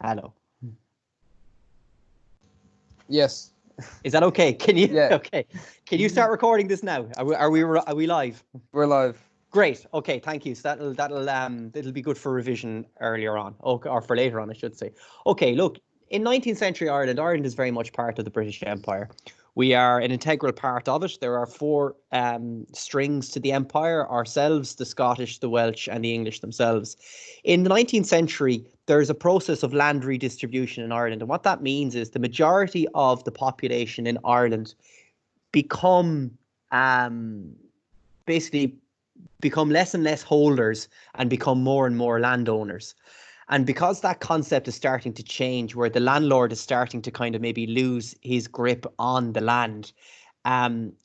Hello. Yes. Is that okay? Can you? Yeah. Okay. Can you start recording this now? Are we live? We're live. Great. Okay. Thank you. So that'll be good for revision earlier on, or for later on, I should say. Okay. Look, in 19th century Ireland, Ireland is very much part of the British Empire. We are an integral part of it. There are four strings to the empire: ourselves, the Scottish, the Welsh, and the English themselves. In the 19th century, there's a process of land redistribution in Ireland, and what that means is the majority of the population in Ireland become um, basically become less and less holders and become more and more landowners. And because that concept is starting to change, where the landlord is starting to kind of maybe lose his grip on the land,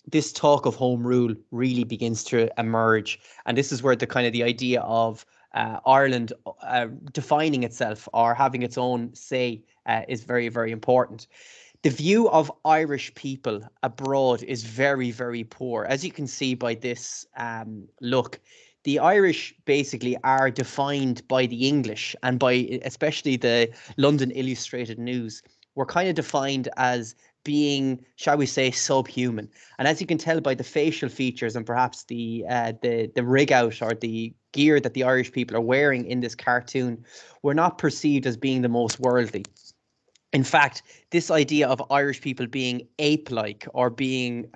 this talk of home rule really begins to emerge. And this is where the kind of the idea of Ireland defining itself or having its own say is very, very important. The view of Irish people abroad is very, very poor. As you can see by this look, the Irish basically are defined by the English and by especially the London Illustrated News. We're kind of defined as being, shall we say, subhuman. And as you can tell by the facial features and perhaps the rig out or the gear that the Irish people are wearing in this cartoon, we're not perceived as being the most worldly. In fact, this idea of Irish people being ape-like or being,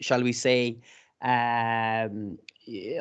shall we say, um,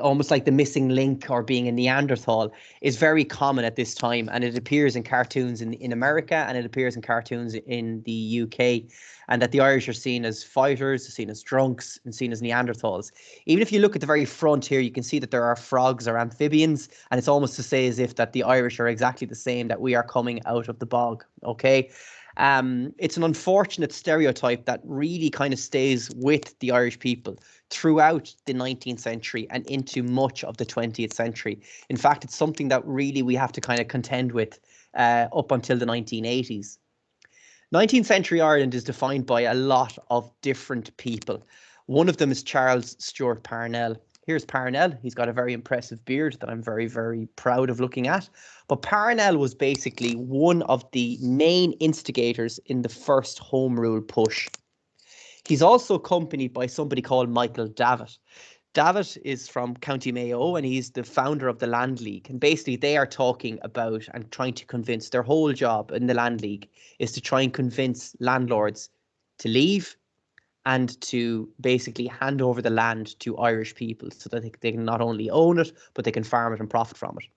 almost like the missing link or being a Neanderthal is very common at this time. And it appears in cartoons in America and it appears in cartoons in the UK. And that the Irish are seen as fighters, seen as drunks, and seen as Neanderthals. Even if you look at the very front here, you can see that there are frogs or amphibians, and it's almost to say as if that the Irish are exactly the same, that we are coming out of the bog. Okay. It's an unfortunate stereotype that really kind of stays with the Irish people throughout the 19th century and into much of the 20th century. In fact, it's something that really we have to kind of contend with up until the 1980s. 19th century Ireland is defined by a lot of different people. One of them is Charles Stuart Parnell. Here's Parnell. He's got a very impressive beard that I'm very, very proud of looking at. But Parnell was basically one of the main instigators in the first Home Rule push. He's also accompanied by somebody called Michael Davitt. Davitt is from County Mayo and he's the founder of the Land League. And basically, they are talking about and trying to convince, their whole job in the Land League is to try and convince landlords to leave and to basically hand over the land to Irish people so that they can not only own it, but they can farm it and profit from it.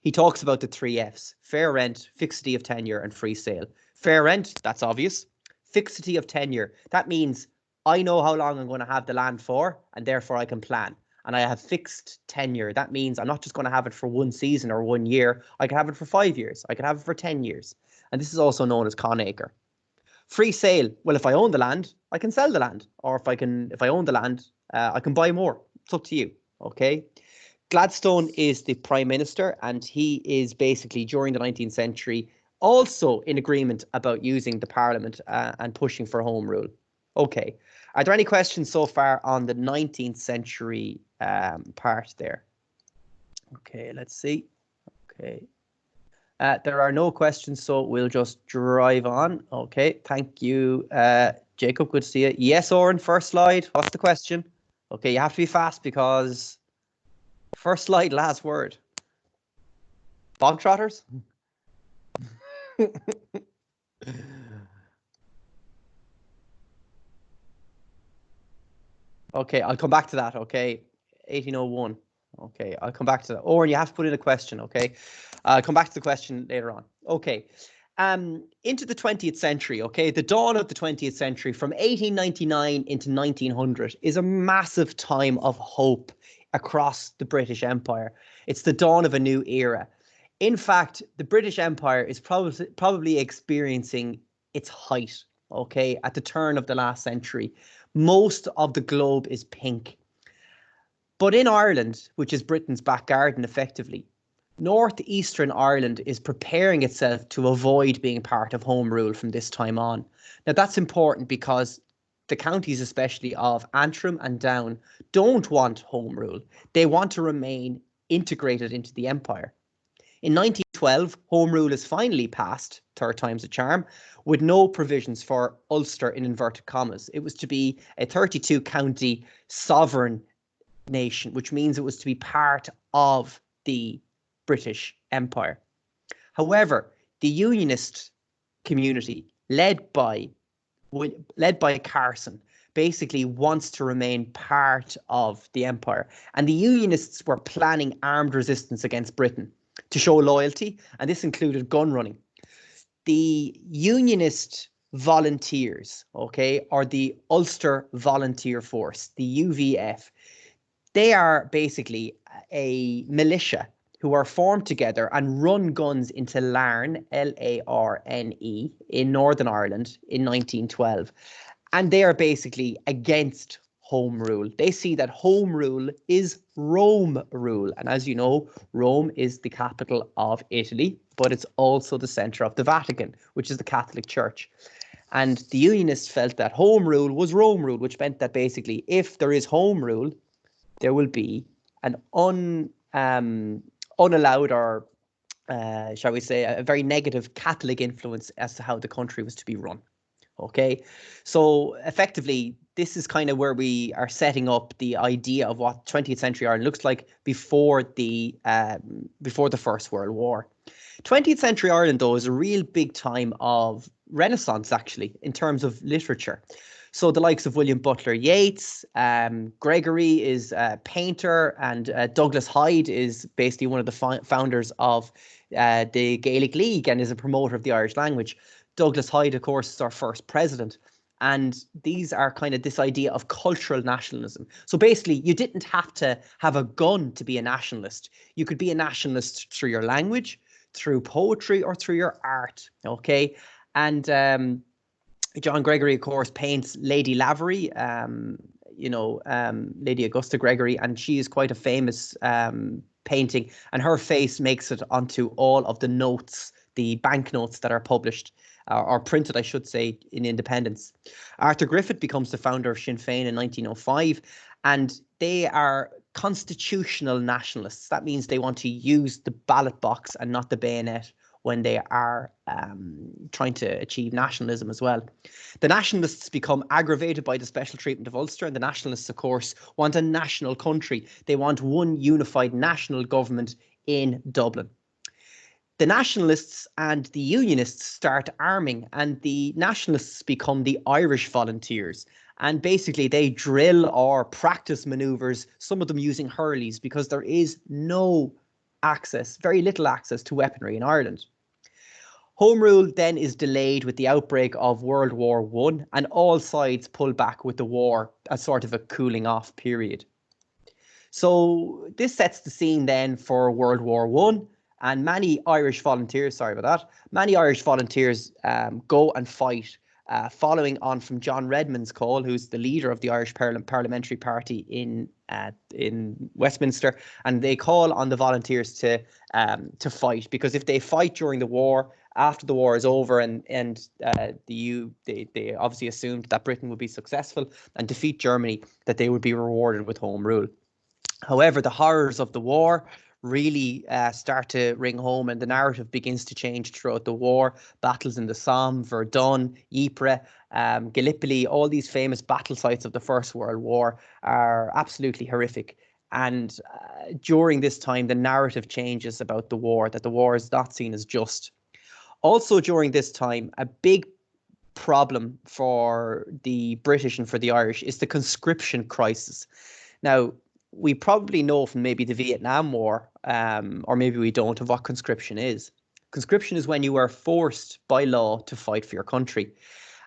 He talks about the three F's: fair rent, fixity of tenure, and free sale. Fair rent, that's obvious. Fixity of tenure, that means I know how long I'm going to have the land for, and therefore I can plan. And I have fixed tenure. That means I'm not just going to have it for one season or 1 year. I can have it for 5 years. I can have it for 10 years. And this is also known as Conacre. Free sale. Well, if I own the land, I can sell the land. Or if I own the land, I can buy more. It's up to you. Okay. Gladstone is the prime minister, and he is basically during the 19th century also in agreement about using the parliament and pushing for home rule. Okay. Are there any questions so far on the 19th century part there? Okay, let's see. Okay. There are no questions, so we'll just drive on. Okay, thank you, Jacob. Good to see you. Yes, Oren, first slide. What's the question? Okay, you have to be fast because first slide, last word. Bog trotters? Okay, I'll come back to that. Okay, 1801. Okay, I'll come back to that. Oren, you have to put in a question. Okay, I'll come back to the question later on. Okay, into the 20th century. Okay, the dawn of the 20th century from 1899 into 1900 is a massive time of hope across the British Empire. It's the dawn of a new era. In fact, the British Empire is probably experiencing its height. Okay, at the turn of the last century. Most of the globe is pink. But in Ireland, which is Britain's back garden effectively, northeastern Ireland is preparing itself to avoid being part of Home Rule from this time on. Now that's important because the counties, especially of Antrim and Down, don't want Home Rule. They want to remain integrated into the empire. In 1912, Home Rule is finally passed, third time's a charm, with no provisions for Ulster in inverted commas. It was to be a 32-county sovereign nation, which means it was to be part of the British Empire. However, the Unionist community, led by Carson, basically wants to remain part of the empire. And the Unionists were planning armed resistance against Britain to show loyalty, and this included gun running. The Unionist volunteers, okay, or the Ulster Volunteer Force, the UVF, they are basically a militia who are formed together and run guns into Larne, Larne, in Northern Ireland in 1912. And they are basically against Home Rule. They see that Home Rule is Rome rule. And as you know, Rome is the capital of Italy, but it's also the centre of the Vatican, which is the Catholic Church. And the Unionists felt that Home Rule was Rome rule, which meant that basically if there is Home Rule, there will be an unallowed, or shall we say, a very negative Catholic influence as to how the country was to be run. Okay, so effectively, this is kind of where we are setting up the idea of what 20th century Ireland looks like before the First World War. 20th century Ireland, though, is a real big time of Renaissance, actually, in terms of literature. So the likes of William Butler Yeats, Gregory is a painter, and Douglas Hyde is basically one of the founders of the Gaelic League and is a promoter of the Irish language. Douglas Hyde, of course, is our first president. And these are kind of this idea of cultural nationalism. So basically, you didn't have to have a gun to be a nationalist. You could be a nationalist through your language, through poetry, or through your art. Okay. And John Gregory, of course, paints Lady Lavery, Lady Augusta Gregory, and she is quite a famous painting. And her face makes it onto all of the notes, the banknotes that are published, or printed, I should say, in independence. Arthur Griffith becomes the founder of Sinn Féin in 1905, and they are constitutional nationalists. That means they want to use the ballot box and not the bayonet when they are trying to achieve nationalism as well. The nationalists become aggravated by the special treatment of Ulster, and the nationalists, of course, want a national country. They want one unified national government in Dublin. The nationalists and the unionists start arming, and the nationalists become the Irish volunteers. And basically they drill or practice manoeuvres, some of them using Hurleys, because there is no access, very little access to weaponry in Ireland. Home Rule then is delayed with the outbreak of World War I, and all sides pull back with the war as sort of a cooling off period. So this sets the scene then for World War I. And many Irish volunteers, go and fight, following on from John Redmond's call, who's the leader of the Irish Parliamentary Party in Westminster, and they call on the volunteers to fight, because if they fight during the war, after the war is over, and they obviously assumed that Britain would be successful and defeat Germany, that they would be rewarded with Home Rule. However, the horrors of the war really start to ring home, and the narrative begins to change throughout the war. Battles in the Somme, Verdun, Ypres, Gallipoli, all these famous battle sites of the First World War are absolutely horrific. And during this time, the narrative changes about the war, that the war is not seen as just. Also during this time, a big problem for the British and for the Irish is the conscription crisis. Now, we probably know from maybe the Vietnam War, or maybe we don't, of what conscription is. Conscription is when you are forced by law to fight for your country.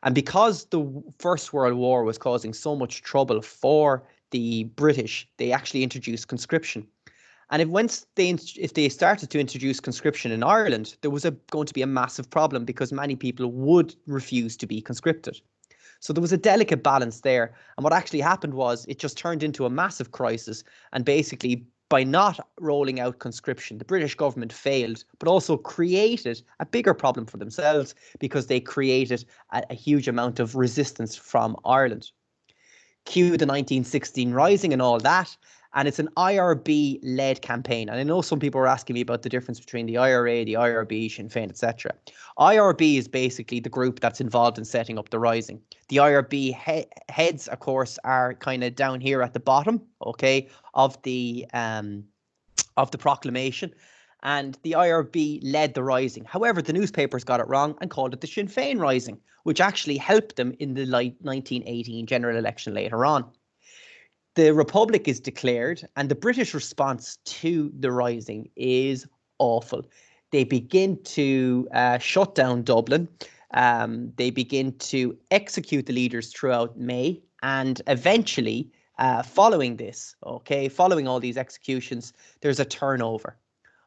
And because the First World War was causing so much trouble for the British, they actually introduced conscription. And if they started to introduce conscription in Ireland, there was going to be a massive problem, because many people would refuse to be conscripted. So there was a delicate balance there. And what actually happened was it just turned into a massive crisis. And basically, by not rolling out conscription, the British government failed, but also created a bigger problem for themselves, because they created a huge amount of resistance from Ireland. Cue the 1916 Rising and all that. And it's an IRB-led campaign. And I know some people are asking me about the difference between the IRA, the IRB, Sinn Féin, etc. IRB is basically the group that's involved in setting up the Rising. The IRB heads, of course, are kind of down here at the bottom, okay, of the proclamation. And the IRB led the Rising. However, the newspapers got it wrong and called it the Sinn Féin Rising, which actually helped them in the 1918 general election later on. The Republic is declared, and the British response to the Rising is awful. They begin to shut down Dublin. They begin to execute the leaders throughout May, and eventually, following all these executions, there's a turnover.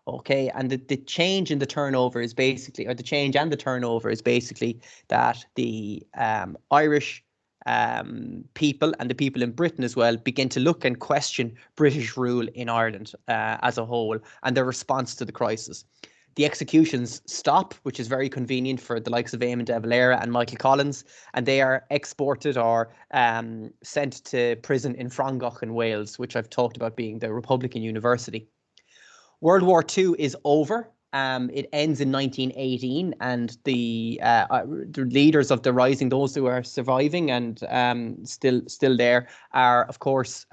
Okay, and the change in the turnover is basically, or the change and the turnover is basically that the Irish people and the people in Britain as well begin to look and question British rule in Ireland as a whole and their response to the crisis. The executions stop, which is very convenient for the likes of Eamon de Valera and Michael Collins, and they are exported or sent to prison in Frongoch in Wales, which I've talked about being the Republican University. World War II is over. It ends in 1918, and the leaders of the Rising, those who are surviving and still there, are of course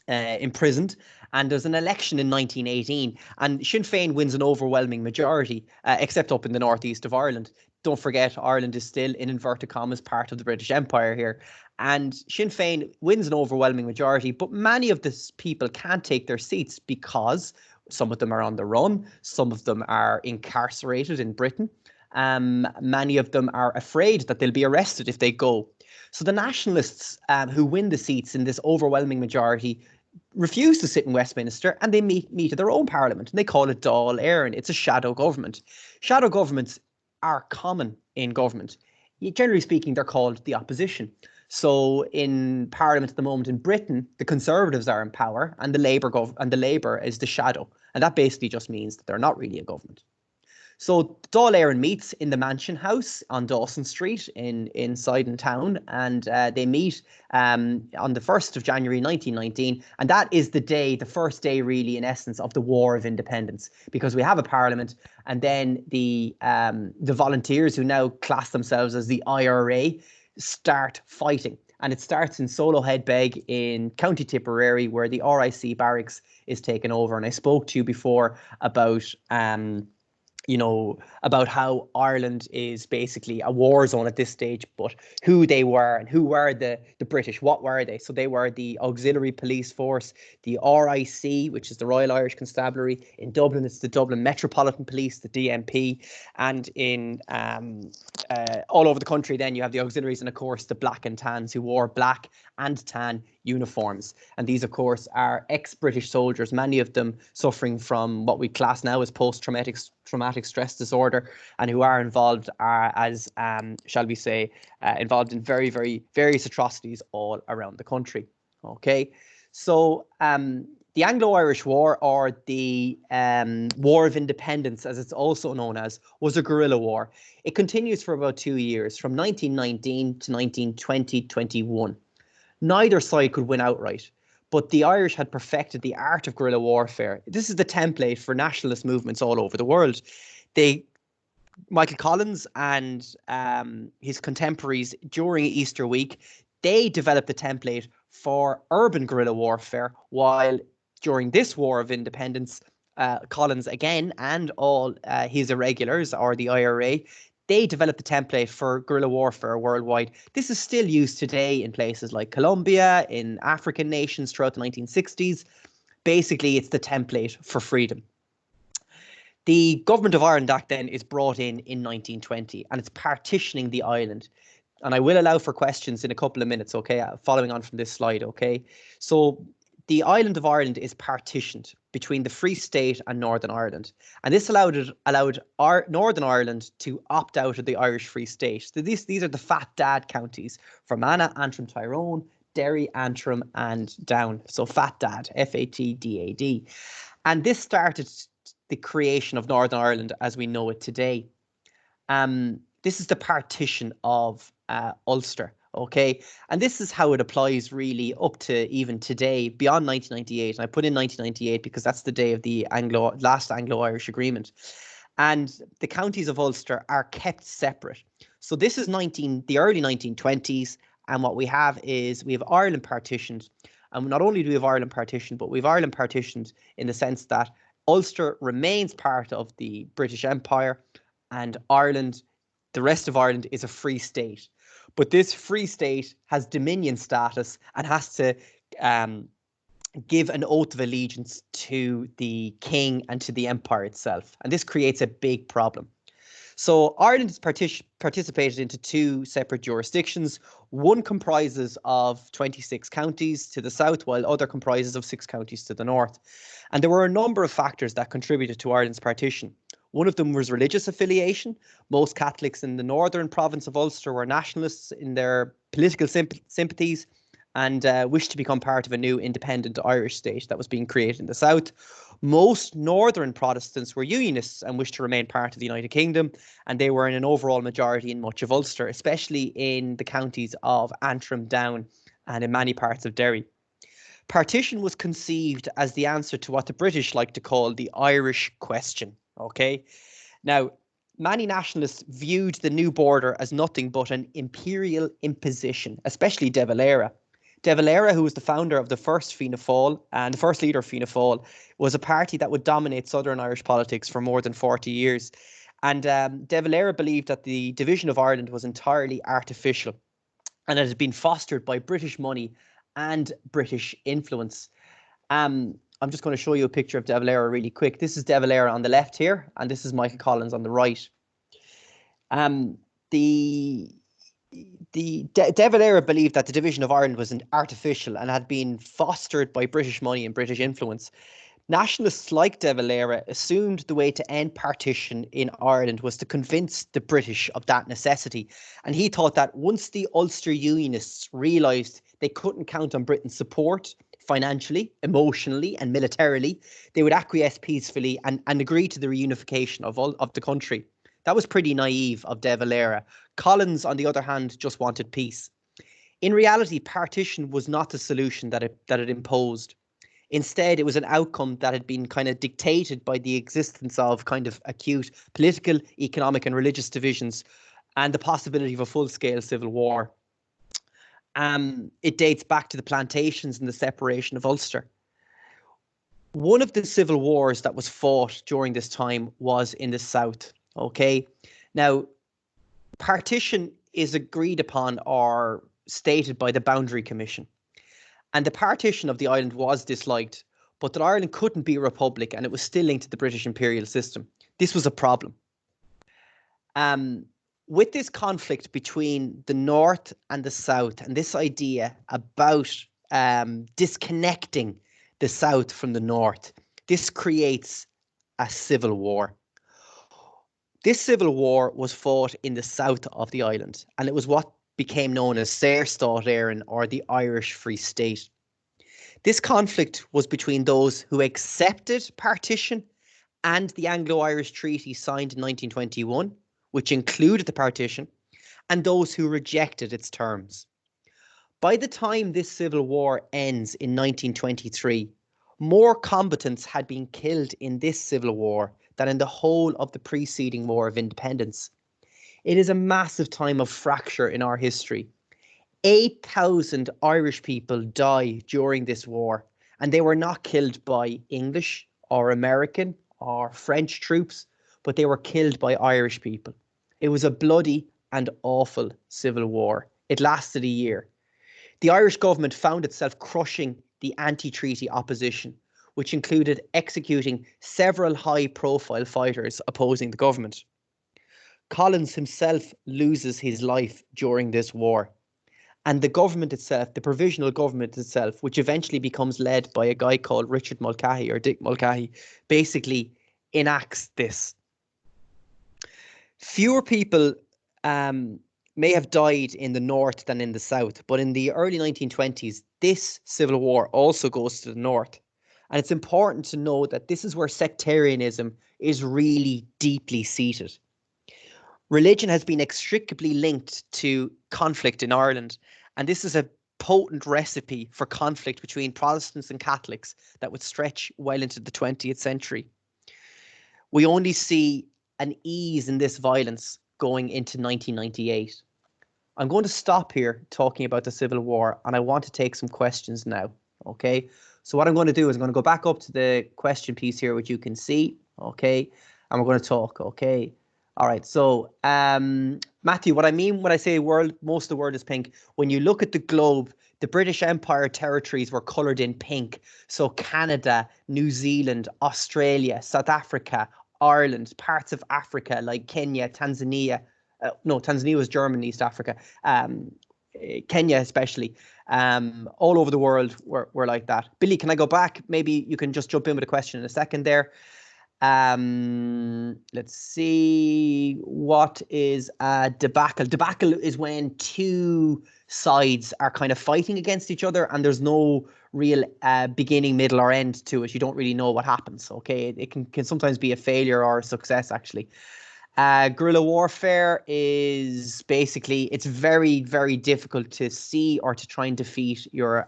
imprisoned. And there's an election in 1918, and Sinn Féin wins an overwhelming majority, except up in the northeast of Ireland. Don't forget, Ireland is still, in inverted commas, part of the British Empire here. And Sinn Féin wins an overwhelming majority, but many of these people can't take their seats because some of them are on the run, some of them are incarcerated in Britain. Many of them are afraid that they'll be arrested if they go. So the nationalists who win the seats in this overwhelming majority refuse to sit in Westminster, and they meet at their own parliament, and they call it Dáil Éireann. It's a shadow government. Shadow governments are common in government. Generally speaking, they're called the opposition. So in Parliament at the moment in Britain, the Conservatives are in power, and the Labour is the shadow, and that basically just means that they're not really a government. So Dáil Éireann meets in the Mansion House on Dawson Street inside in town, and they meet on the 1st of January 1919, and that is the first day really in essence of the War of Independence, because we have a parliament, and then the volunteers, who now class themselves as the IRA, start fighting. And it starts in Solohead Beg in County Tipperary, where the RIC barracks is taken over. And I spoke to you before about about how Ireland is basically a war zone at this stage, but who they were and who were the British, what were they? So they were the Auxiliary Police Force, the RIC, which is the Royal Irish Constabulary. In Dublin, it's the Dublin Metropolitan Police, the DMP. And in all over the country, then you have the auxiliaries and, of course, the Black and Tans, who wore black and tan uniforms. And these, of course, are ex-British soldiers, many of them suffering from what we class now as post-traumatic stress disorder, and who are involved involved in very, very various atrocities all around the country. Okay, so the Anglo-Irish War, or the War of Independence, as it's also known as, was a guerrilla war. It continues for about 2 years, from 1919 to 1920-21. Neither side could win outright, but the Irish had perfected the art of guerrilla warfare. This is the template for nationalist movements all over the world. Michael Collins and his contemporaries during Easter week, they developed the template for urban guerrilla warfare, while during this War of Independence, Collins again and all his irregulars, or the IRA, they developed the template for guerrilla warfare worldwide. This is still used today in places like Colombia, in African nations throughout the 1960s. Basically, it's the template for freedom. The Government of Ireland Act then is brought in 1920, and it's partitioning the island. And I will allow for questions in a couple of minutes, okay, following on from this slide, okay? So the island of Ireland is partitioned between the Free State and Northern Ireland. And this allowed Northern Ireland to opt out of the Irish Free State. So these are the Fat Dad counties: Fermanagh, Antrim, Tyrone, Derry, Antrim, and Down. So Fat Dad, FATDAD. And this started the creation of Northern Ireland as we know it today. This is the partition of Ulster. Okay, and this is how it applies really up to even today, beyond 1998. And I put in 1998 because that's the day of the last Anglo-Irish agreement. And the counties of Ulster are kept separate. So this is the early 1920s, and what we have is we have Ireland partitioned. And not only do we have Ireland partitioned, but we have Ireland partitioned in the sense that Ulster remains part of the British Empire, and Ireland, the rest of Ireland, is a free state. But this free state has dominion status and has to give an oath of allegiance to the king and to the empire itself. And this creates a big problem. So Ireland is participated into two separate jurisdictions. One comprises of 26 counties to the south, while other comprises of 6 counties to the north. And there were a number of factors that contributed to Ireland's partition. One of them was religious affiliation. Most Catholics in the northern province of Ulster were nationalists in their political sympathies and wished to become part of a new independent Irish state that was being created in the south. Most northern Protestants were unionists and wished to remain part of the United Kingdom, and they were in an overall majority in much of Ulster, especially in the counties of Antrim, Down, and in many parts of Derry. Partition was conceived as the answer to what the British like to call the Irish question. Okay, now many nationalists viewed the new border as nothing but an imperial imposition, especially De Valera. De Valera, who was the founder of the first Fianna Fáil and the first leader of Fianna Fáil, was a party that would dominate Southern Irish politics for more than 40 years. And De Valera believed that the division of Ireland was entirely artificial and it had been fostered by British money and British influence. I'm just going to show you a picture of De Valera really quick. This is De Valera on the left here, and this is Michael Collins on the right. De Valera believed that the division of Ireland was artificial and had been fostered by British money and British influence. Nationalists like De Valera assumed the way to end partition in Ireland was to convince the British of that necessity. And he thought that once the Ulster Unionists realised they couldn't count on Britain's support financially, emotionally, and militarily, they would acquiesce peacefully and agree to the reunification of the country. That was pretty naive of De Valera. Collins, on the other hand, just wanted peace. In reality, partition was not the solution that it imposed. Instead, it was an outcome that had been kind of dictated by the existence of kind of acute political, economic, and religious divisions and the possibility of a full-scale civil war. It dates back to the plantations and the separation of Ulster. One of the civil wars that was fought during this time was in the south. Okay, now partition is agreed upon or stated by the Boundary Commission, and the partition of the island was disliked, but that Ireland couldn't be a republic and it was still linked to the British imperial system. This was a problem. With this conflict between the north and the south, and this idea about disconnecting the south from the north, this creates a civil war. This civil war was fought in the south of the island, and it was what became known as Saor Stát Éireann, or the Irish Free State. This conflict was between those who accepted partition and the Anglo-Irish Treaty signed in 1921, which included the partition, and those who rejected its terms. By the time this civil war ends in 1923, more combatants had been killed in this civil war than in the whole of the preceding War of Independence. It is a massive time of fracture in our history. 8,000 Irish people died during this war, and they were not killed by English or American or French troops, but they were killed by Irish people. It was a bloody and awful civil war. It lasted a year. The Irish government found itself crushing the anti-treaty opposition, which included executing several high-profile fighters opposing the government. Collins himself loses his life during this war. And the government itself, the provisional government itself, which eventually becomes led by a guy called Richard Mulcahy or Dick Mulcahy, basically enacts this. Fewer people may have died in the north than in the south, but in the early 1920s, this civil war also goes to the north. And it's important to know that this is where sectarianism is really deeply seated. Religion has been inextricably linked to conflict in Ireland, and this is a potent recipe for conflict between Protestants and Catholics that would stretch well into the 20th century. We only see an ease in this violence going into 1998. I'm going to stop here talking about the Civil War, and I want to take some questions now. Okay, so what I'm going to do is I'm going to go back up to the question piece here, which you can see. Okay, and we're going to talk. Okay, all right. So, Matthew, what I mean when I say world, most of the world is pink. When you look at the globe, the British Empire territories were coloured in pink. So Canada, New Zealand, Australia, South Africa, Ireland, parts of Africa like Kenya, Tanzania. No, Tanzania was German, East Africa. Kenya especially. All over the world were like that. Billy, can I go back? Maybe you can just jump in with a question in a second there. Let's see. What is a debacle? Debacle is when two sides are kind of fighting against each other and there's no real beginning, middle, or end to it. You don't really know what happens. Okay, it can sometimes be a failure or a success, actually. Guerrilla warfare is basically, it's very, very difficult to see or to try and defeat your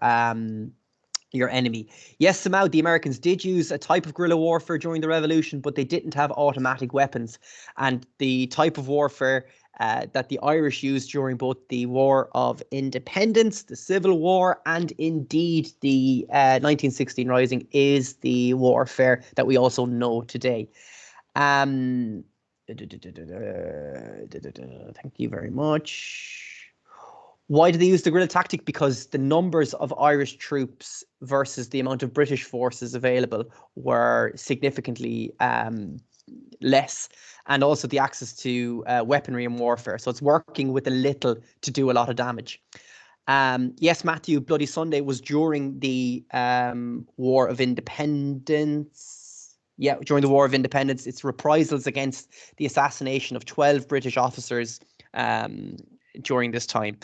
enemy. Yes, somehow the Americans did use a type of guerrilla warfare during the Revolution, but they didn't have automatic weapons. And the type of warfare that the Irish used during both the War of Independence, the Civil War, and indeed the 1916 Rising is the warfare that we also know today. Thank you very much. Why did they use the guerrilla tactic? Because the numbers of Irish troops versus the amount of British forces available were significantly less, and also the access to weaponry and warfare. So it's working with a little to do a lot of damage. Yes, Matthew, Bloody Sunday was during the War of Independence. Yeah, during the War of Independence. It's reprisals against the assassination of 12 British officers during this time.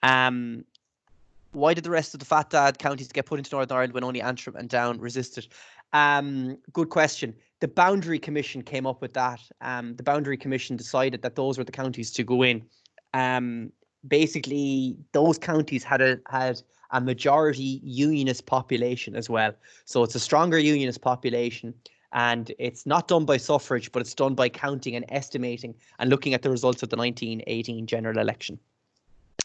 Why did the rest of the Fat Dad counties get put into Northern Ireland when only Antrim and Down resisted? Good question. The Boundary Commission came up with that. The Boundary Commission decided that those were the counties to go in. Basically, those counties had a majority unionist population as well. So it's a stronger unionist population. And it's not done by suffrage, but it's done by counting and estimating and looking at the results of the 1918 general election.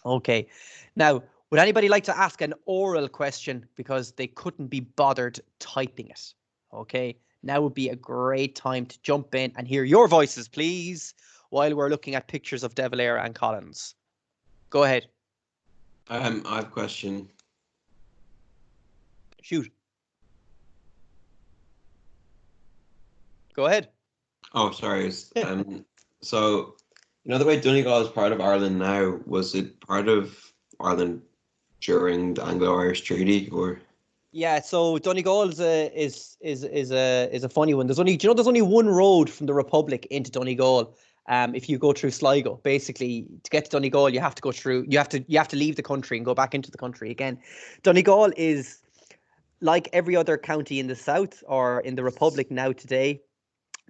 Okay, now, would anybody like to ask an oral question because they couldn't be bothered typing it? Okay, now would be a great time to jump in and hear your voices, please, while we're looking at pictures of De Valera and Collins. Go ahead. I have a question. Shoot. Go ahead. Oh, sorry. So, you know the way Donegal is part of Ireland now, was it part of Ireland during the Anglo-Irish Treaty, or? Yeah, so Donegal is a funny one. There's only one road from the Republic into Donegal. If you go through Sligo, basically to get to Donegal, you have to leave the country and go back into the country again. Donegal is like every other county in the south or in the Republic now today.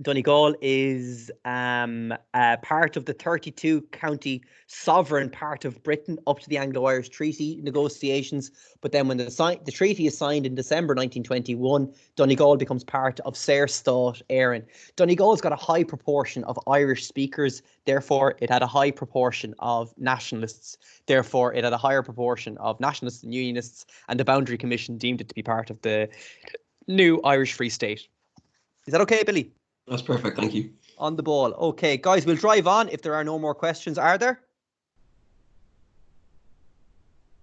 Donegal is part of the 32-county sovereign part of Britain up to the Anglo-Irish Treaty negotiations. But then when the treaty is signed in December 1921, Donegal becomes part of Saorstát Éireann. Donegal's got a high proportion of Irish speakers. Therefore, it had a high proportion of nationalists. Therefore, it had a higher proportion of nationalists and unionists. And the Boundary Commission deemed it to be part of the new Irish Free State. Is that okay, Billy? That's perfect, thank you. On the ball. Okay, guys, we'll drive on if there are no more questions. Are there?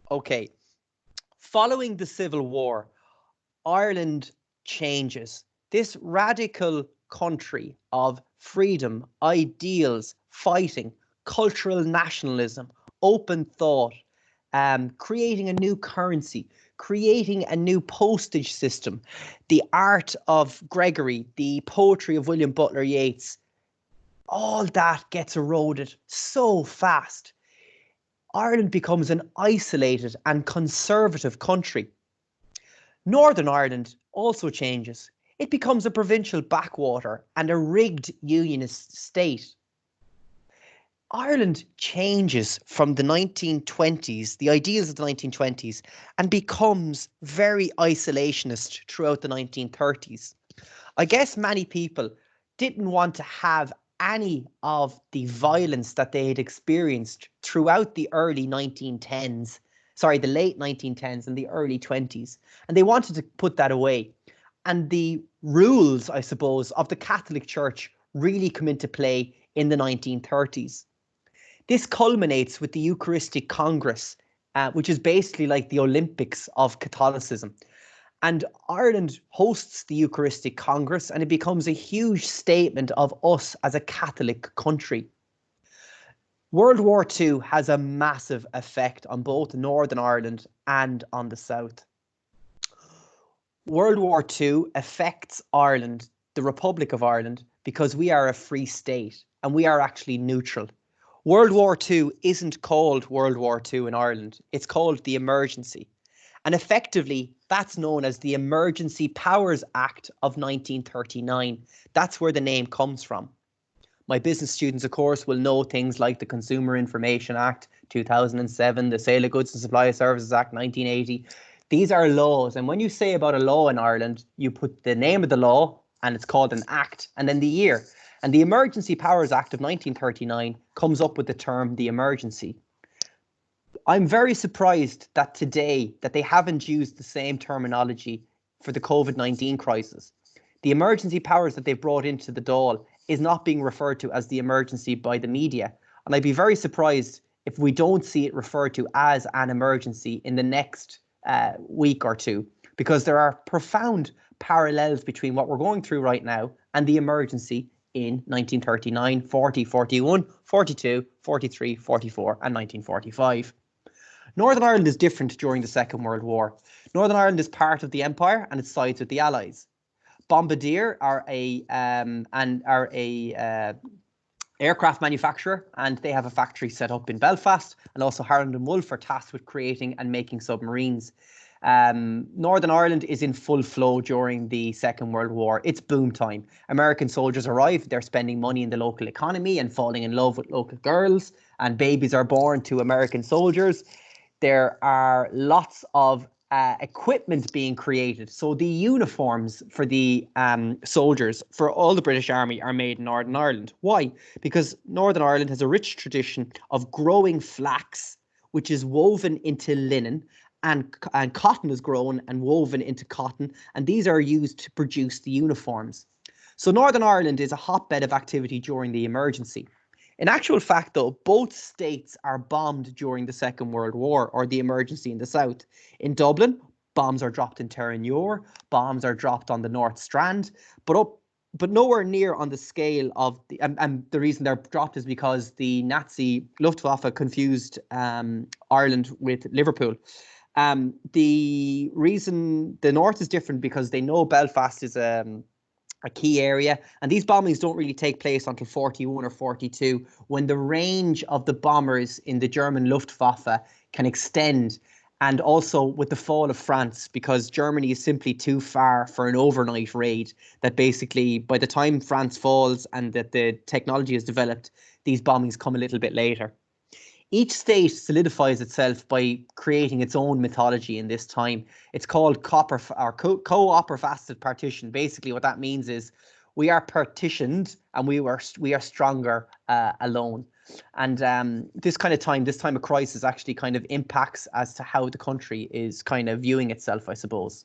Okay. Following the Civil War, Ireland changes. This radical country of freedom, ideals, fighting, cultural nationalism, open thought, creating a new currency, creating a new postage system, the art of Gregory, the poetry of William Butler Yeats, all that gets eroded so fast. Ireland becomes an isolated and conservative country. Northern Ireland also changes. It becomes a provincial backwater and a rigged unionist state. Ireland changes from the 1920s, the ideals of the 1920s, and becomes very isolationist throughout the 1930s. I guess many people didn't want to have any of the violence that they had experienced throughout the early 1910s, sorry, the late 1910s and the early 20s, and they wanted to put that away. And the rules, I suppose, of the Catholic Church really come into play in the 1930s. This culminates with the Eucharistic Congress, which is basically like the Olympics of Catholicism. And Ireland hosts the Eucharistic Congress, and it becomes a huge statement of us as a Catholic country. World War II has a massive effect on both Northern Ireland and on the South. World War II affects Ireland, the Republic of Ireland, because we are a free state and we are actually neutral. World War II isn't called World War II in Ireland. It's called the Emergency. And effectively, that's known as the Emergency Powers Act of 1939. That's where the name comes from. My business students, of course, will know things like the Consumer Information Act 2007, the Sale of Goods and Supply of Services Act 1980. These are laws. And when you say about a law in Ireland, you put the name of the law and it's called an act and then the year. And the Emergency Powers Act of 1939 comes up with the term the emergency. I'm very surprised that today that they haven't used the same terminology for the COVID-19 crisis. The emergency powers that they've brought into the Dáil is not being referred to as the emergency by the media. And I'd be very surprised if we don't see it referred to as an emergency in the next week or two, because there are profound parallels between what we're going through right now and the emergency in 1939, 40, 41, 42, 43, 44 and 1945. Northern Ireland is different during the Second World War. Northern Ireland is part of the Empire and it sides with the Allies. Bombardier are a aircraft manufacturer, and they have a factory set up in Belfast, and also Harland and Wolff are tasked with creating and making submarines. Northern Ireland is in full flow during the Second World War. It's boom time. American soldiers arrive, they're spending money in the local economy and falling in love with local girls, and babies are born to American soldiers. There are lots of equipment being created. So the uniforms for the soldiers for all the British Army are made in Northern Ireland. Why? Because Northern Ireland has a rich tradition of growing flax, which is woven into linen, and cotton is grown and woven into cotton, and these are used to produce the uniforms. So Northern Ireland is a hotbed of activity during the emergency. In actual fact, though, both states are bombed during the Second World War, or the emergency in the South. In Dublin, bombs are dropped in Terenure, bombs are dropped on the North Strand, but nowhere near on the scale of the. And the reason they're dropped is because the Nazi Luftwaffe confused Ireland with Liverpool. The reason the North is different because they know Belfast is a key area, and these bombings don't really take place until 41 or 42, when the range of the bombers in the German Luftwaffe can extend, and also with the fall of France, because Germany is simply too far for an overnight raid, that basically by the time France falls and that the technology is developed, these bombings come a little bit later. Each state solidifies itself by creating its own mythology in this time. It's called co-opper-fasted partition. Basically, what that means is we are partitioned and we are stronger alone. And this kind of time, this time of crisis, actually kind of impacts as to how the country is kind of viewing itself, I suppose.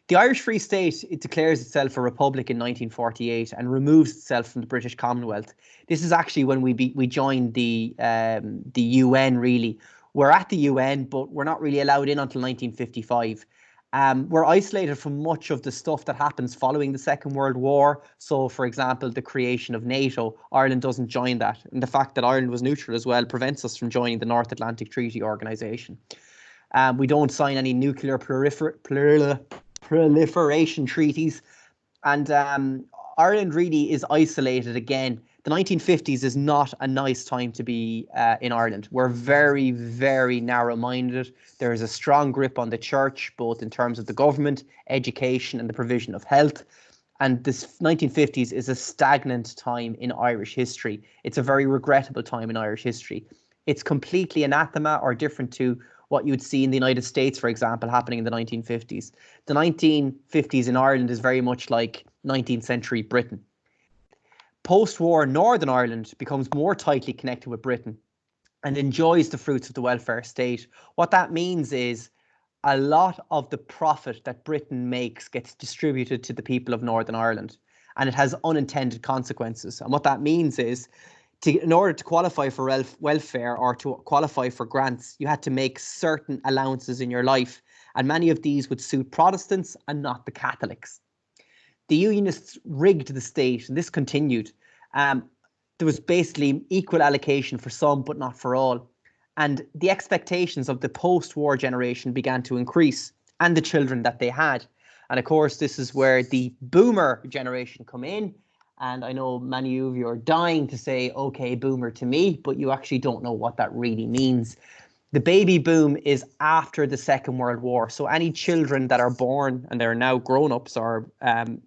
The Irish Free State, it declares itself a republic in 1948 and removes itself from the British Commonwealth. This is actually when we joined the UN, really. We're at the UN, but we're not really allowed in until 1955. We're isolated from much of the stuff that happens following the Second World War. So, for example, the creation of NATO, Ireland doesn't join that. And the fact that Ireland was neutral as well prevents us from joining the North Atlantic Treaty Organization. We don't sign any nuclear proliferation treaties, and Ireland really is isolated again. The 1950s is not a nice time to be in Ireland. We're very, very narrow-minded. There is a strong grip on the church, both in terms of the government, education, and the provision of health. And this 1950s is a stagnant time in Irish history. It's a very regrettable time in Irish history. It's completely anathema or different to what you'd see in the United States, for example, happening in the 1950s. The 1950s in Ireland is very much like 19th century Britain. Post-war Northern Ireland becomes more tightly connected with Britain and enjoys the fruits of the welfare state. What that means is a lot of the profit that Britain makes gets distributed to the people of Northern Ireland, and it has unintended consequences. And what that means is, in order to qualify for welfare or to qualify for grants, you had to make certain allowances in your life, and many of these would suit Protestants and not the Catholics. The Unionists rigged the state, and this continued. There was basically equal allocation for some, but not for all. And the expectations of the post-war generation began to increase, and the children that they had. And of course, this is where the boomer generation come in. And I know many of you are dying to say, okay, boomer to me, but you actually don't know what that really means. The baby boom is after the Second World War. So any children that are born, and they're now grown-ups or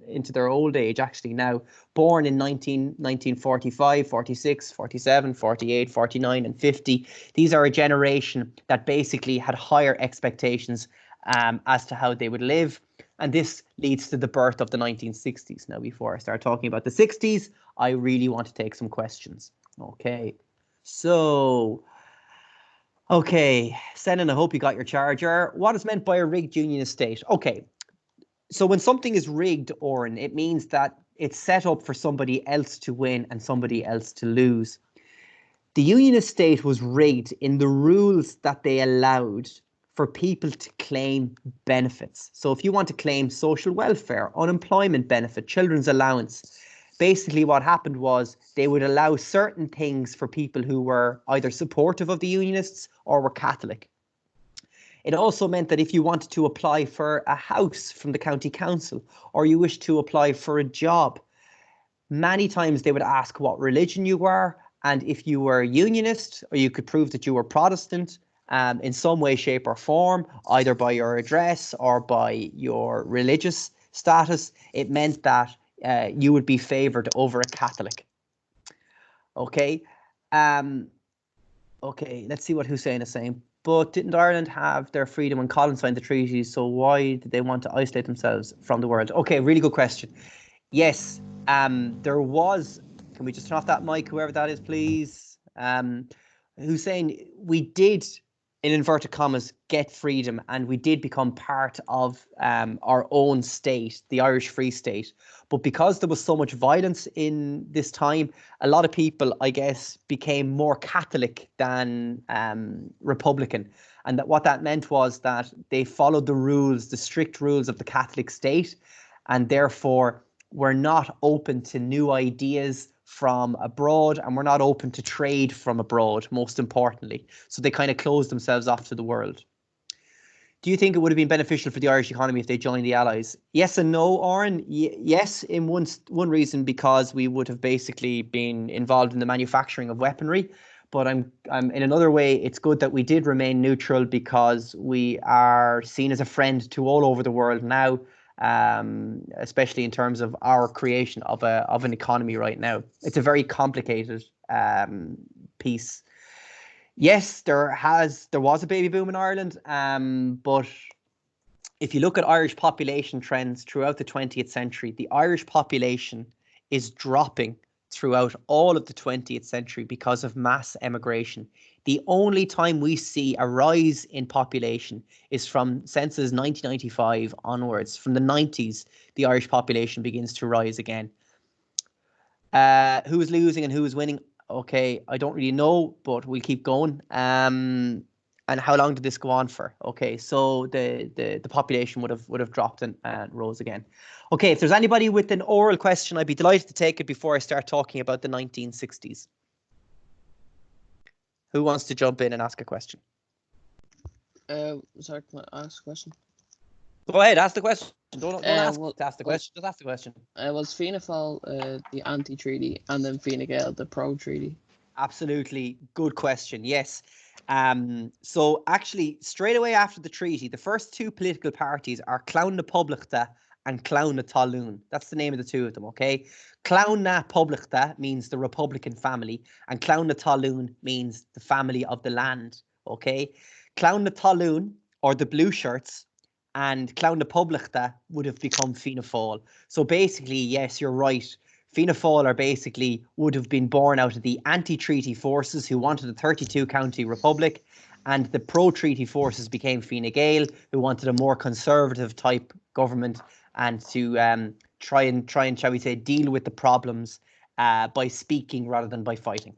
into their old age actually now, born in 1945, 46, 47, 48, 49 and 50, these are a generation that basically had higher expectations as to how they would live. And this leads to the birth of the 1960s. Now, before I start talking about the 60s, I really want to take some questions. Okay, so... Okay, Senan, I hope you got your charger. What is meant by a rigged unionist state? Okay, so when something is rigged, Oren, it means that it's set up for somebody else to win and somebody else to lose. The unionist state was rigged in the rules that they allowed for people to claim benefits. So if you want to claim social welfare, unemployment benefit, children's allowance, basically what happened was they would allow certain things for people who were either supportive of the Unionists or were Catholic. It also meant that if you wanted to apply for a house from the county council or you wished to apply for a job, many times they would ask what religion you were, and if you were a Unionist or you could prove that you were Protestant in some way, shape or form, either by your address or by your religious status, it meant that you would be favoured over a Catholic. Okay. Okay, let's see what Hussein is saying. But didn't Ireland have their freedom when Colin signed the treaty? So why did they want to isolate themselves from the world? Okay, really good question. Yes, there was. Can we just turn off that mic, whoever that is, please? Hussein, we did, in inverted commas, get freedom, and we did become part of our own state, the Irish Free State. But because there was so much violence in this time, a lot of people, I guess, became more Catholic than Republican. And what that meant was that they followed the rules, the strict rules of the Catholic state, and therefore were not open to new ideas from abroad, and were not open to trade from abroad, most importantly. So they kind of closed themselves off to the world. Do you think it would have been beneficial for the Irish economy if they joined the Allies? Yes and no, Oren. Yes, in one reason, because we would have basically been involved in the manufacturing of weaponry. But I'm in another way, it's good that we did remain neutral because we are seen as a friend to all over the world now, especially in terms of our creation of an economy right now. It's a very complicated piece. Yes, there was a baby boom in Ireland, but if you look at Irish population trends throughout the 20th century, the Irish population is dropping throughout all of the 20th century because of mass emigration. The only time we see a rise in population is from census 1995 onwards. From the 90s, the Irish population begins to rise again. Who is losing and who is winning? Okay, I don't really know, but we'll keep going. And how long did this go on for? Okay, so the population would have dropped and rose again. Okay, if there's anybody with an oral question, I'd be delighted to take it before I start talking about the 1960s. Who wants to jump in and ask a question? Sorry, can I ask a question? Go ahead, ask the question. Don't ask to ask the question. Just ask the question. Was Fianna Fáil the anti-treaty and then Fine Gael the pro-treaty? Absolutely, good question. Yes. So actually, straight away after the treaty, the first two political parties are Clán na Poblachta and Clonn na Talún. That's the name of the two of them, okay? Clonn na Poblachta means the Republican family, and Clonn na Talún means the family of the land, okay? Clonn na Talún, or the blue shirts, and Clonn na Poblachta would have become Fianna Fáil. So basically, yes, you're right. Fianna Fáil are basically would have been born out of the anti-treaty forces who wanted a 32-county republic, and the pro-treaty forces became Fine Gael, who wanted a more conservative type government and to try and shall we say deal with the problems by speaking rather than by fighting.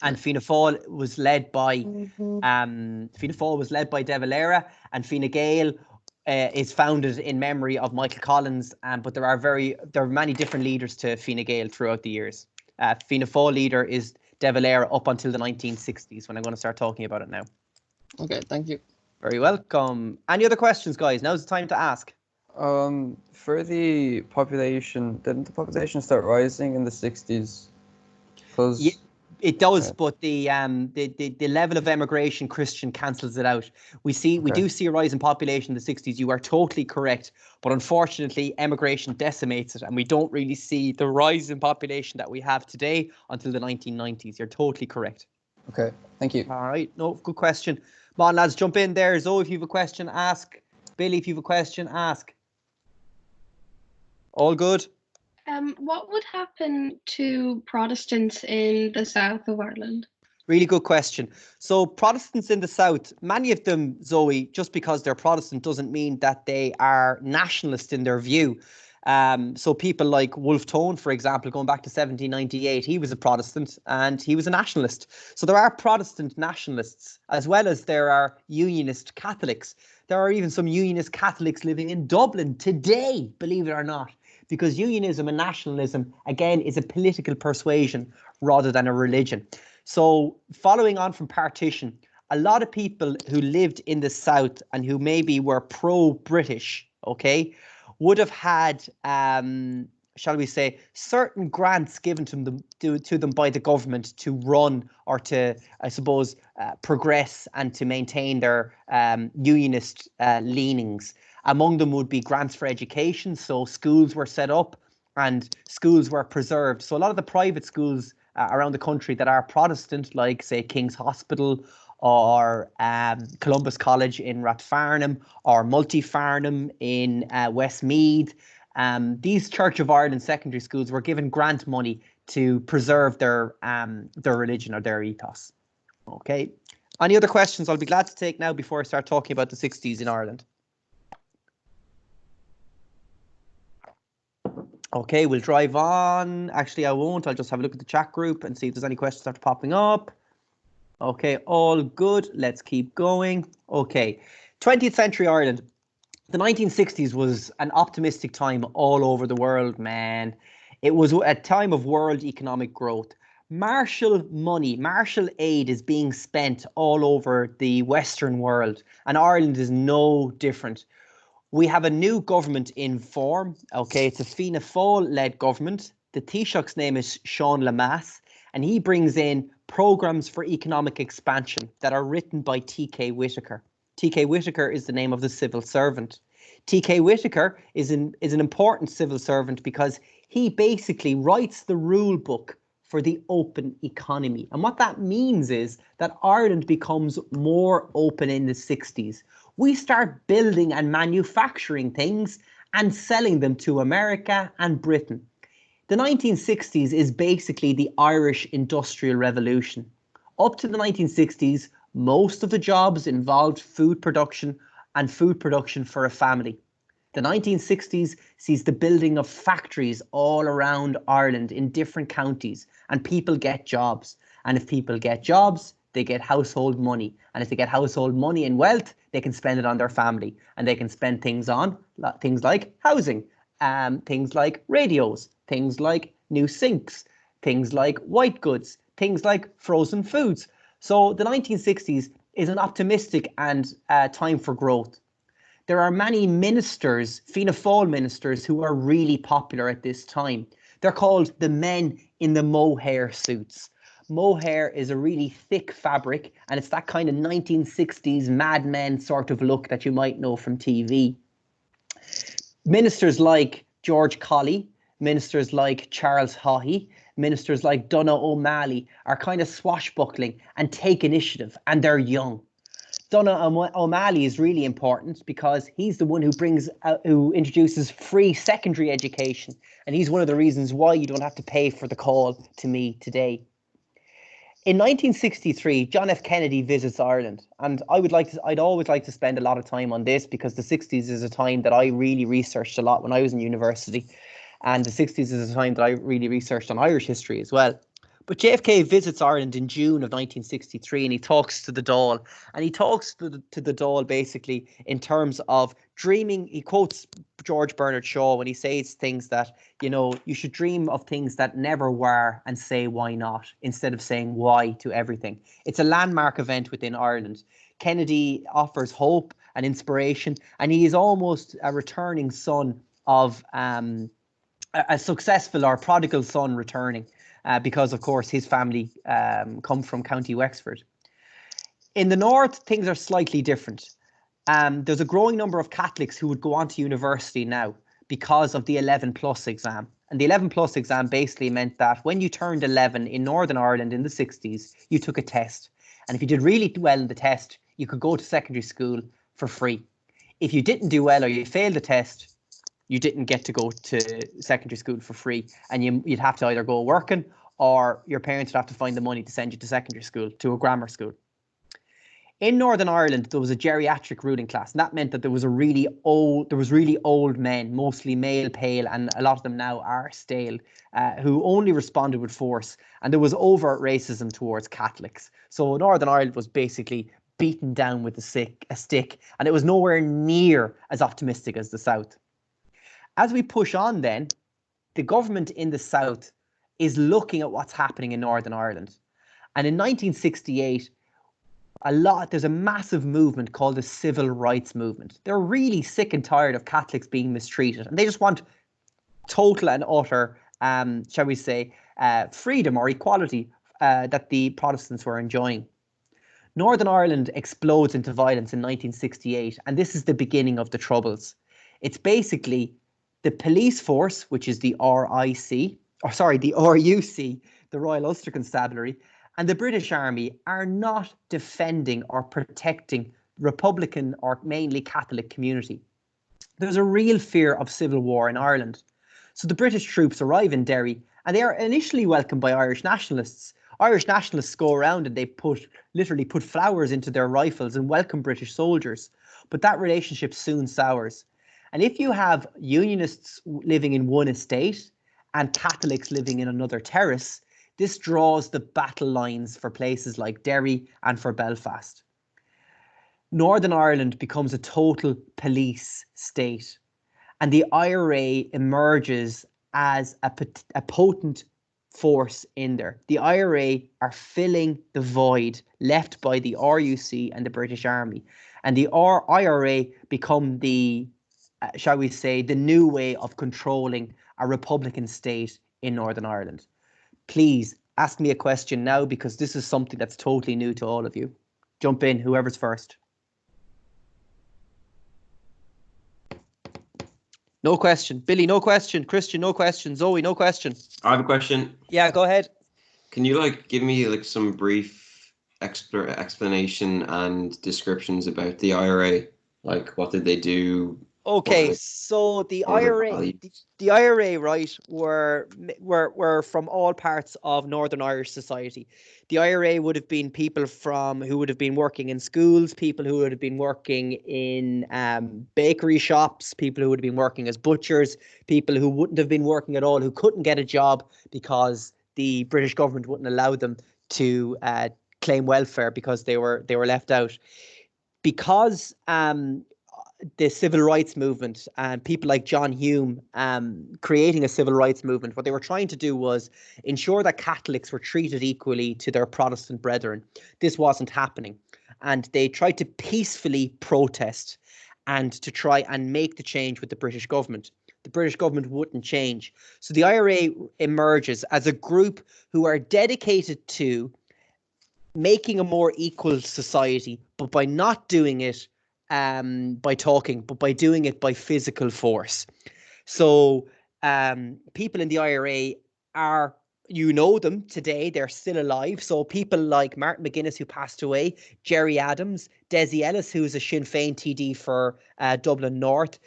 And Fianna Fáil was led by De Valera, and Fine Gael is founded in memory of Michael Collins. But there are many different leaders to Fine Gael throughout the years. Fianna Fáil leader is De Valera up until the 1960s, when I'm going to start talking about it now. Okay, thank you. Very welcome. Any other questions, guys? Now's the time to ask. For the population, didn't the population start rising in the 60s? Because it does, but the level of emigration, Christian, cancels it out. We do see a rise in population in the 60s. You are totally correct, but unfortunately, emigration decimates it, and we don't really see the rise in population that we have today until the 1990s. You're totally correct. Okay, thank you. All right, no, good question. Come on, lads, jump in there. Zoe, if you have a question, ask. Billy, if you have a question, ask. All good? What would happen to Protestants in the south of Ireland? Really good question. So Protestants in the south, many of them, Zoe, just because they're Protestant doesn't mean that they are nationalist in their view. So people like Wolfe Tone, for example, going back to 1798, he was a Protestant and he was a nationalist. So there are Protestant nationalists, as well as there are Unionist Catholics. There are even some Unionist Catholics living in Dublin today, believe it or not, because unionism and nationalism, again, is a political persuasion rather than a religion. So following on from partition, a lot of people who lived in the south and who maybe were pro-British, okay, would have had, shall we say, certain grants given to them by the government to run or to, I suppose, progress and to maintain their unionist leanings. Among them would be grants for education. So schools were set up and schools were preserved. So a lot of the private schools around the country that are Protestant, like, say, King's Hospital or Columbus College in Rathfarnham or Multifarnham in Westmeath, these Church of Ireland secondary schools were given grant money to preserve their religion or their ethos. Okay. Any other questions? I'll be glad to take now before I start talking about the 60s in Ireland. Okay, we'll drive on. Actually, I won't. I'll just have a look at the chat group and see if there's any questions that are popping up. Okay, all good. Let's keep going. Okay, 20th century Ireland. The 1960s was an optimistic time all over the world, man. It was a time of world economic growth. Marshall money, Marshall aid is being spent all over the Western world, and Ireland is no different. We have a new government in form. Okay, it's a Fianna Fáil-led government. The Taoiseach's name is Sean Lemass, and he brings in programs for economic expansion that are written by T.K. Whitaker. T.K. Whitaker is the name of the civil servant. T.K. Whitaker is an important civil servant because he basically writes the rule book for the open economy. And what that means is that Ireland becomes more open in the 60s. We start building and manufacturing things and selling them to America and Britain. The 1960s is basically the Irish Industrial Revolution. Up to the 1960s, most of the jobs involved food production and food production for a family. The 1960s sees the building of factories all around Ireland in different counties, and people get jobs. And if people get jobs, they get household money. And if they get household money and wealth, they can spend it on their family. And they can spend things on things like housing, things like radios, things like new sinks, things like white goods, things like frozen foods. So the 1960s is an optimistic and time for growth. There are many ministers, Fianna Fáil ministers, who are really popular at this time. They're called the men in the mohair suits. Mohair is a really thick fabric, and it's that kind of 1960s Mad Men sort of look that you might know from TV. Ministers like George Colley, ministers like Charles Haughey, ministers like Donogh O'Malley are kind of swashbuckling and take initiative, and they're young. Donogh O'Malley is really important because he's the one who introduces free secondary education, and he's one of the reasons why you don't have to pay for the call to me today. In 1963, John F. Kennedy visits Ireland, and I'd always like to spend a lot of time on this because the 60s is a time that I really researched a lot when I was in university, and the 60s is a time that I really researched on Irish history as well. But JFK visits Ireland in June of 1963, and he talks to the Dáil, and he talks to the Dáil basically in terms of dreaming. He quotes George Bernard Shaw when he says things that, you should dream of things that never were and say why not, instead of saying why to everything. It's a landmark event within Ireland. Kennedy offers hope and inspiration, and he is almost a returning son of a successful or prodigal son returning. Because, of course, his family come from County Wexford. In the north, things are slightly different. There's a growing number of Catholics who would go on to university now because of the 11 plus exam. And the 11 plus exam basically meant that when you turned 11 in Northern Ireland in the 60s, you took a test. And if you did really well in the test, you could go to secondary school for free. If you didn't do well or you failed the test, you didn't get to go to secondary school for free, and you'd have to either go working or your parents would have to find the money to send you to secondary school, to a grammar school. In Northern Ireland, there was a geriatric ruling class, and that meant that there was really old men, mostly male, pale, and a lot of them now are stale, who only responded with force, and there was overt racism towards Catholics. So Northern Ireland was basically beaten down with a stick, and it was nowhere near as optimistic as the South. As we push on then, the government in the South is looking at what's happening in Northern Ireland. And in 1968, there's a massive movement called the Civil Rights Movement. They're really sick and tired of Catholics being mistreated, and they just want total and utter, shall we say, freedom or equality that the Protestants were enjoying. Northern Ireland explodes into violence in 1968, and this is the beginning of the Troubles. It's basically the police force, which is the RUC, the Royal Ulster Constabulary, and the British Army are not defending or protecting Republican or mainly Catholic community. There's a real fear of civil war in Ireland. So the British troops arrive in Derry, and they are initially welcomed by Irish nationalists. Irish nationalists go around and they literally put flowers into their rifles and welcome British soldiers. But that relationship soon sours. And if you have Unionists living in one estate and Catholics living in another terrace, this draws the battle lines for places like Derry and for Belfast. Northern Ireland becomes a total police state, and the IRA emerges as a potent force in there. The IRA are filling the void left by the RUC and the British Army, and the IRA become shall we say, the new way of controlling a Republican state in Northern Ireland. Please ask me a question now, because this is something that's totally new to all of you. Jump in, whoever's first. No question. Billy, no question. Christian, no question. Zoe, no question. I have a question. Yeah, go ahead. Can you give me some brief explanation and descriptions about the IRA? What did they do? Okay, so the IRA, right, were from all parts of Northern Irish society. The IRA would have been people who would have been working in schools, people who would have been working in bakery shops, people who would have been working as butchers, people who wouldn't have been working at all, who couldn't get a job because the British government wouldn't allow them to claim welfare because they were left out. Because the civil rights movement and people like John Hume creating a civil rights movement, what they were trying to do was ensure that Catholics were treated equally to their Protestant brethren. This wasn't happening, and they tried to peacefully protest and to try and make the change with the British government. The British government wouldn't change. So the IRA emerges as a group who are dedicated to making a more equal society, but by not doing it by talking, but by doing it by physical force. So people in the IRA are, you know them today, they're still alive. So people like Martin McGuinness, who passed away, Gerry Adams, Desi Ellis, who's a Sinn Féin TD for Dublin North,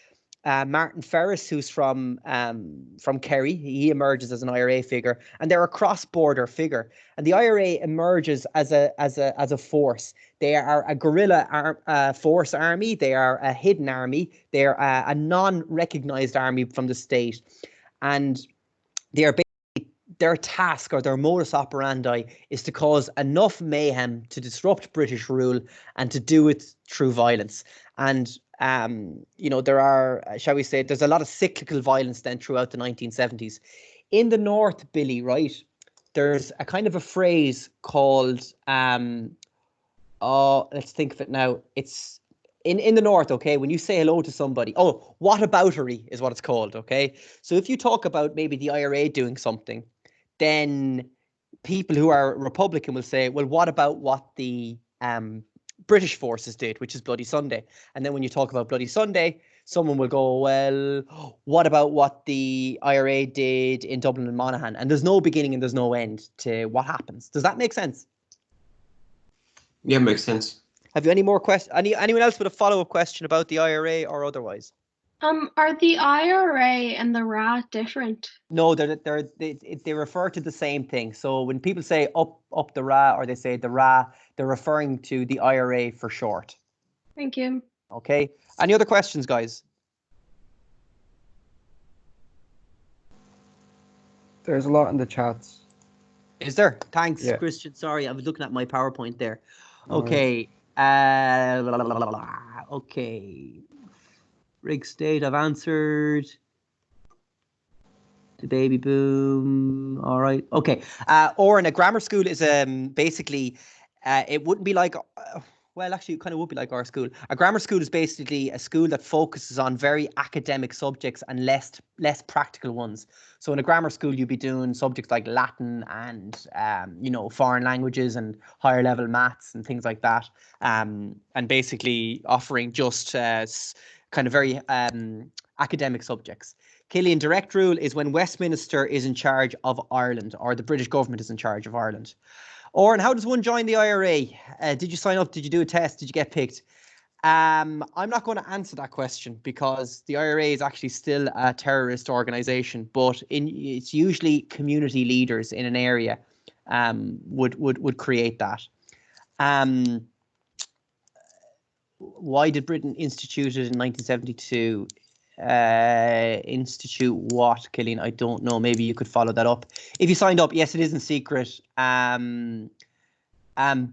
Martin Ferris, who's from Kerry. He emerges as an IRA figure, and they're a cross-border figure. And the IRA emerges as a force. They are a guerrilla force army. They are a hidden army. They are a non-recognized army from the state, and they are their task or their modus operandi is to cause enough mayhem to disrupt British rule and to do it through violence. And there are, shall we say, there's a lot of cyclical violence then throughout the 1970s. In the North, Billy, right, there's a kind of a phrase called, let's think of it now. It's in the North, okay, when you say hello to somebody, whataboutery is what it's called, okay? So if you talk about maybe the IRA doing something, then people who are Republican will say, well, what about what the British forces did, which is Bloody Sunday? And then when you talk about Bloody Sunday, someone will go, well, what about what the IRA did in Dublin and Monaghan? And there's no beginning and there's no end to what happens. Does that make sense? Yeah, makes sense. Have you any more questions? Anyone else with a follow-up question about the IRA or otherwise? Are the IRA and the RA different? No, they refer to the same thing. So when people say up the RA or they say the RA, they're referring to the IRA for short. Thank you. Okay. Any other questions, guys? There's a lot in the chats. Is there? Thanks, Yeah. Christian. Sorry, I was looking at my PowerPoint there. All Okay. Okay. Rig state, I've answered. The baby boom. All right. Okay. Or in a grammar school is basically, it wouldn't be like, well, actually, it kind of would be like our school. A grammar school is basically a school that focuses on very academic subjects and less practical ones. So in a grammar school, you'd be doing subjects like Latin and, foreign languages and higher level maths and things like that. And basically offering just kind of very academic subjects. Killian, direct rule is when Westminster is in charge of Ireland, or the British government is in charge of Ireland. Oren, how does one join the IRA? Did you sign up? Did you do a test? Did you get picked? I'm not going to answer that question because the IRA is actually still a terrorist organization, but it's usually community leaders in an area would create that. Why did Britain institute it in 1972? Institute what, Killian? I don't know. Maybe you could follow that up. If you signed up, yes, it isn't secret.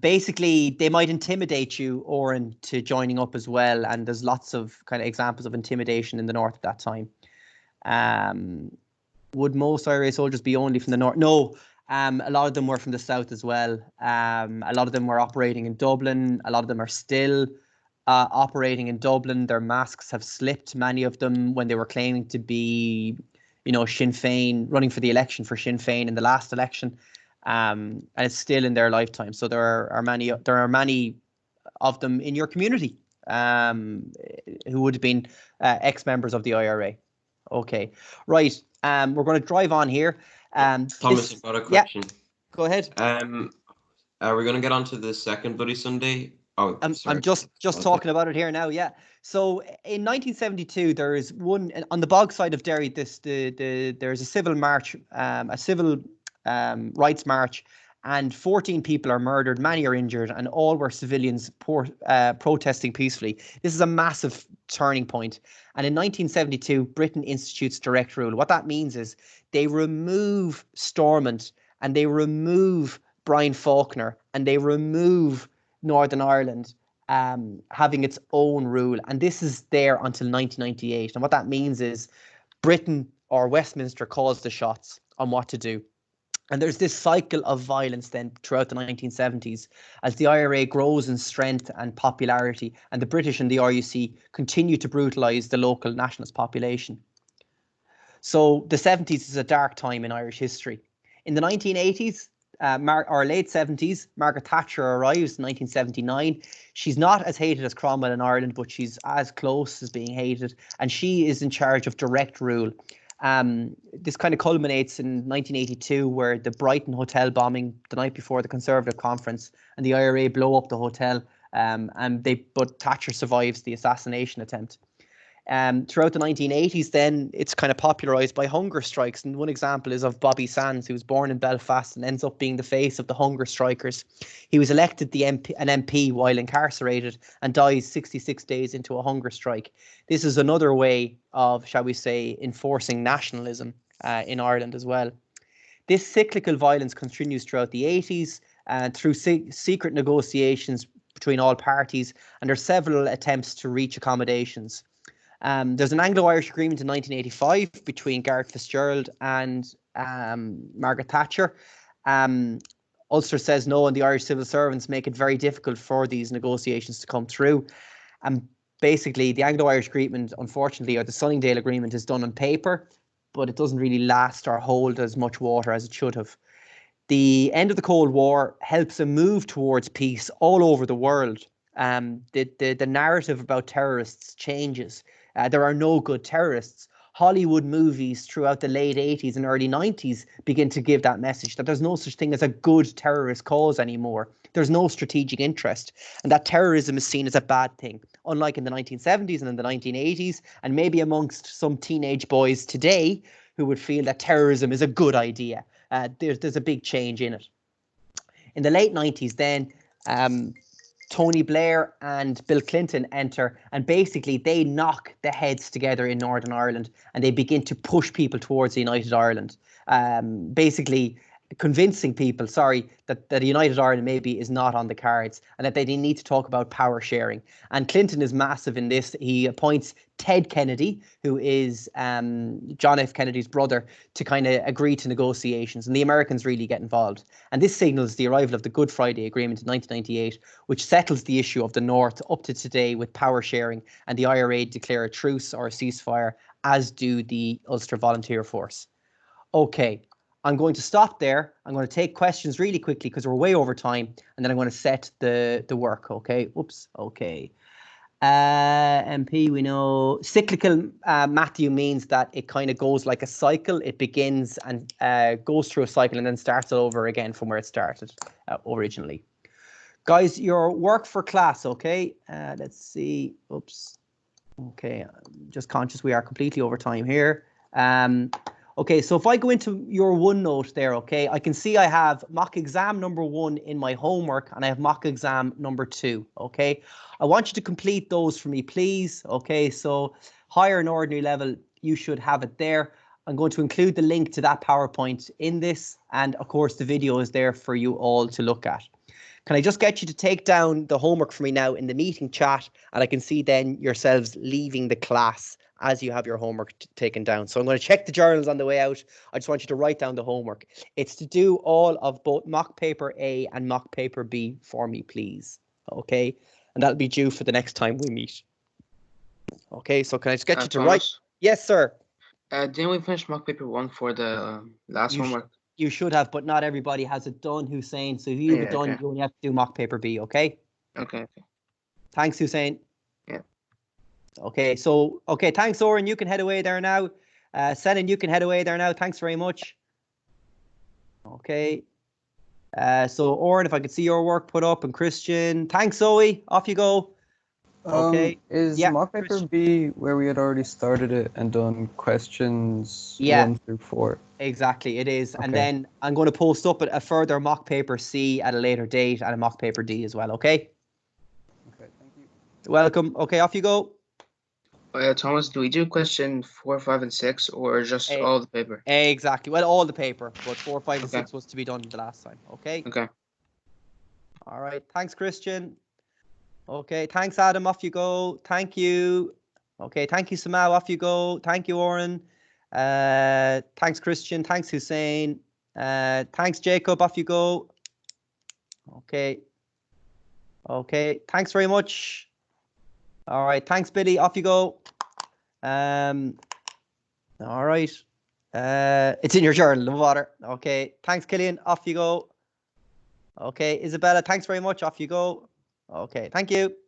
Basically, they might intimidate you, Oren, to joining up as well. And there's lots of kind of examples of intimidation in the North at that time. Would most IRA soldiers be only from the North? No. A lot of them were from the South as well. A lot of them were operating in Dublin. A lot of them are still operating in Dublin. Their masks have slipped, many of them, when they were claiming to be, Sinn Féin, running for the election for Sinn Féin in the last election. And it's still in their lifetime. So there are many of them in your community who would have been ex-members of the IRA. Okay, right. We're going to drive on here. Thomas, I've got a question. Yeah, go ahead. Are we going to get on to the second Bloody Sunday? Oh, I'm just talking about it here now. Yeah. So in 1972, there is one on the bog side of Derry. There's a civil march, a civil rights march, and 14 people are murdered, many are injured, and all were civilians protesting peacefully. This is a massive turning point. And in 1972, Britain institutes direct rule. What that means is they remove Stormont and they remove Brian Faulkner and they remove Northern Ireland having its own rule. And this is there until 1998. And what that means is Britain or Westminster calls the shots on what to do. And there's this cycle of violence then throughout the 1970s as the IRA grows in strength and popularity, and the British and the RUC continue to brutalise the local nationalist population. So the 70s is a dark time in Irish history. In the 1980s, or late 70s, Margaret Thatcher arrives in 1979. She's not as hated as Cromwell in Ireland, but she's as close as being hated. And she is in charge of direct rule. This kind of culminates in 1982, where the Brighton hotel bombing the night before the Conservative conference, and the IRA blow up the hotel. But Thatcher survives the assassination attempt. Throughout the 1980s, then it's kind of popularised by hunger strikes. And one example is of Bobby Sands, who was born in Belfast and ends up being the face of the hunger strikers. He was elected an MP while incarcerated and dies 66 days into a hunger strike. This is another way of, shall we say, enforcing nationalism in Ireland as well. This cyclical violence continues throughout the 80s through secret negotiations between all parties, and there are several attempts to reach accommodations. There's an Anglo-Irish agreement in 1985 between Garret FitzGerald and Margaret Thatcher. Ulster says no, and the Irish civil servants make it very difficult for these negotiations to come through. And basically, the Anglo-Irish agreement, unfortunately, or the Sunningdale agreement, is done on paper, but it doesn't really last or hold as much water as it should have. The end of the Cold War helps a move towards peace all over the world. The narrative about terrorists changes. There are no good terrorists. Hollywood movies throughout the late 80s and early 90s begin to give that message that there's no such thing as a good terrorist cause anymore. There's no strategic interest, and that terrorism is seen as a bad thing, unlike in the 1970s and in the 1980s, and maybe amongst some teenage boys today who would feel that terrorism is a good idea. There's a big change in it. In the late 90s then, Tony Blair and Bill Clinton enter, and basically they knock the heads together in Northern Ireland, and they begin to push people towards a united Ireland. Basically convincing people, that a united Ireland maybe is not on the cards, and that they need to talk about power sharing. And Clinton is massive in this. He appoints Ted Kennedy, who is John F. Kennedy's brother, to kind of agree to negotiations, and the Americans really get involved. And this signals the arrival of the Good Friday Agreement in 1998, which settles the issue of the North up to today with power sharing, and the IRA declare a truce or a ceasefire, as do the Ulster Volunteer Force. Okay, I'm going to stop there. I'm going to take questions really quickly because we're way over time, and then I'm going to set the work. Okay. Oops. Okay. MP, we know cyclical, Matthew, means that it kind of goes like a cycle. It begins and goes through a cycle and then starts over again from where it started originally. Guys, your work for class. Okay. Let's see. Oops. Okay. I'm just conscious we are completely over time here. Okay, so if I go into your OneNote there, okay, I can see I have mock exam number 1 in my homework, and I have mock exam number 2, okay? I want you to complete those for me, please, okay? So higher and ordinary level, you should have it there. I'm going to include the link to that PowerPoint in this, and of course the video is there for you all to look at. Can I just get you to take down the homework for me now in the meeting chat, and I can see then yourselves leaving the class as you have your homework taken down. So I'm going to check the journals on the way out. I just want you to write down the homework. It's to do all of both mock paper A and mock paper B for me, please. Okay, and that'll be due for the next time we meet. Okay, so can I just get you to write? Yes, sir. Didn't we finish mock paper 1 for the last homework? You should have, but not everybody has it done, Hussein. So if you have it done, you only have to do mock paper B, okay? Okay. Thanks, Hussein. Yeah. Okay, so, thanks, Oren. You can head away there now. Senan, you can head away there now. Thanks very much. Okay. So, Oren, if I could see your work put up, and Christian. Thanks, Zoe. Off you go. Okay. Is mock paper B where we had already started it and done questions 1 through 4? Exactly, it is. Okay. And then I'm going to post up a further mock paper C at a later date and a mock paper D as well, okay? Okay, thank you. Welcome. Okay, off you go. Thomas, do we do question 4, 5, and 6, or just all the paper? Exactly. Well, all the paper, but 4, 5, and 6 was to be done the last time. Okay. Okay. All right. Thanks, Christian. Okay. Thanks, Adam. Off you go. Thank you. Okay. Thank you, Samau. Off you go. Thank you, Oren. Thanks, Christian. Thanks, Hussein. Thanks, Jacob. Off you go. Okay. Okay. Thanks very much. All right, thanks, Billy. Off you go. All right. It's in your journal, the water. Okay, thanks, Killian. Off you go. Okay, Isabella, thanks very much. Off you go. Okay, thank you.